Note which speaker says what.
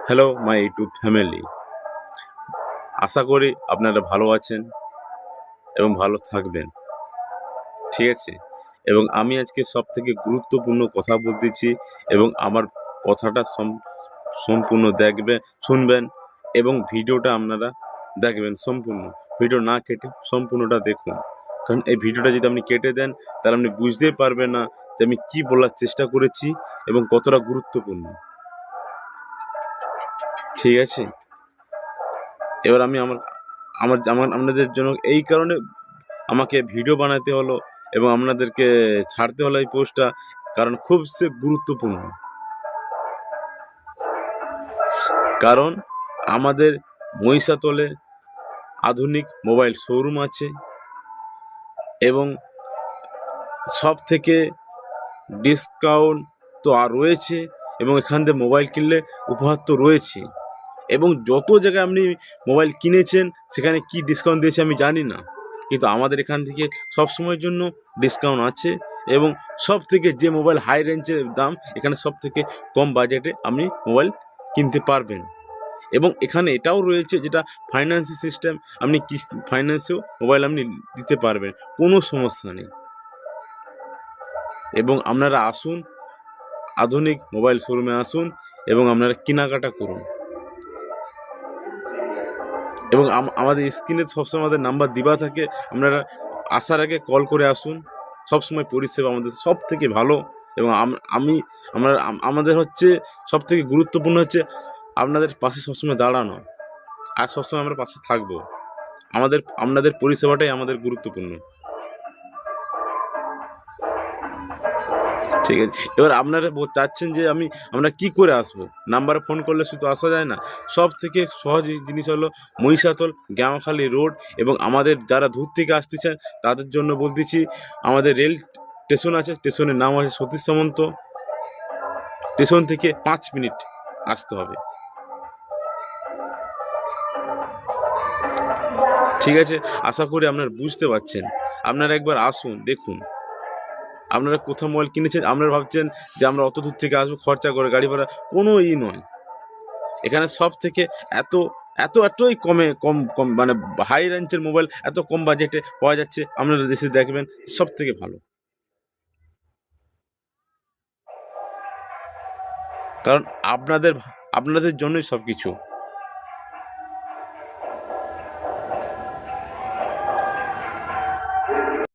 Speaker 1: Hello my YouTube family. আশা করি আপনারা ভালো আছেন এবং ভালো থাকবেন। ঠিক আছে? এবং আমি আজকে সবথেকে গুরুত্বপূর্ণ কথা বলতেছি এবং আমার কথাটা সম্পূর্ণ শুনবেন এবং ভিডিওটা আপনারা দেখবেন সম্পূর্ণ। ভিডিও না কেটে সম্পূর্ণটা দেখুন। কারণ এই ভিডিওটা যদি আপনি কেটে দেন তাহলে আপনি বুঝতেই পারবেন না যে আমি কি বলার চেষ্টা করেছি এবং কতটা গুরুত্বপূর্ণ। ঠিক আছে? এবার আমি আমার আমার আমার আপনাদের জন্য এই কারণে আমাকে ভিডিও বানাতে হলো এবং আপনাদেরকে ছাড়তে হলো এই পোস্টটা, কারণ খুব গুরুত্বপূর্ণ। কারণ আমাদের মহিষাতলে আধুনিক মোবাইল শোরুম আছে এবং সব থেকে ডিসকাউন্ট তো আর রয়েছে এবং এখান থেকে মোবাইল কিনলে উপহার তো রয়েছে এবং যত জায়গায় আপনি মোবাইল কিনেছেন সেখানে কি ডিসকাউন্ট দিয়েছে আমি জানি না, কিন্তু আমাদের এখান থেকে সব সময়ের জন্য ডিসকাউন্ট আছে এবং সব থেকে যে মোবাইল হাই রেঞ্জের দাম এখানে সব থেকে কম বাজেটে আপনি মোবাইল কিনতে পারবেন এবং এখানে এটাও রয়েছে যেটা ফাইন্যান্সি সিস্টেম, আপনি ফাইন্যান্সেও মোবাইল আপনি দিতে পারবেন, কোনো সমস্যা নেই। এবং আপনারা আসুন, আধুনিক মোবাইল শোরুমে আসুন এবং আপনারা কেনাকাটা করুন এবং আমাদের স্ক্রিনে সবসময় আমাদের নাম্বার দেওয়া থাকে, আপনারা আসার আগে কল করে আসুন। সবসময় পরিষেবা আমাদের সব থেকে ভালো এবং আমাদের হচ্ছে সব থেকে গুরুত্বপূর্ণ হচ্ছে আপনাদের পাশে সবসময় দাঁড়ানো আর সবসময় আমরা পাশে থাকবো। আপনাদের পরিষেবাটাই আমাদের গুরুত্বপূর্ণ। ঠিক আছে, এবার আপনারা চাচ্ছেন যে আমরা কি করে আসবো, নাম্বারে ফোন করলে শুধু আসা যায় না। সব থেকে সহজ জিনিস হলো মহিষাতল গ্যামাখালি রোড এবং আমাদের যারা দূর থেকে আসতে চান তাদের জন্য বলতেছি, আমাদের রেল স্টেশন আছে, স্টেশনের নাম আছে সতীশ সামন্ত। স্টেশন থেকে 5 মিনিট আসতে হবে। ঠিক আছে, আশা করি আপনারা বুঝতে পারছেন। আপনারা একবার আসুন, দেখুন। আপনারা কোথাও মোবাইল কিনেছেন, আপনারা ভাবছেন যে আমরা অত দূর থেকে আসবো খরচা করে গাড়ি ভাড়া, কোনো নয়। এখানে সব থেকে এত এতই কম মানে হাই রেঞ্জের মোবাইল এত কম বাজেটে পাওয়া যাচ্ছে, আপনারা দেশে দেখবেন সব থেকে ভালো। কারণ আপনাদের জন্যই সব কিছু।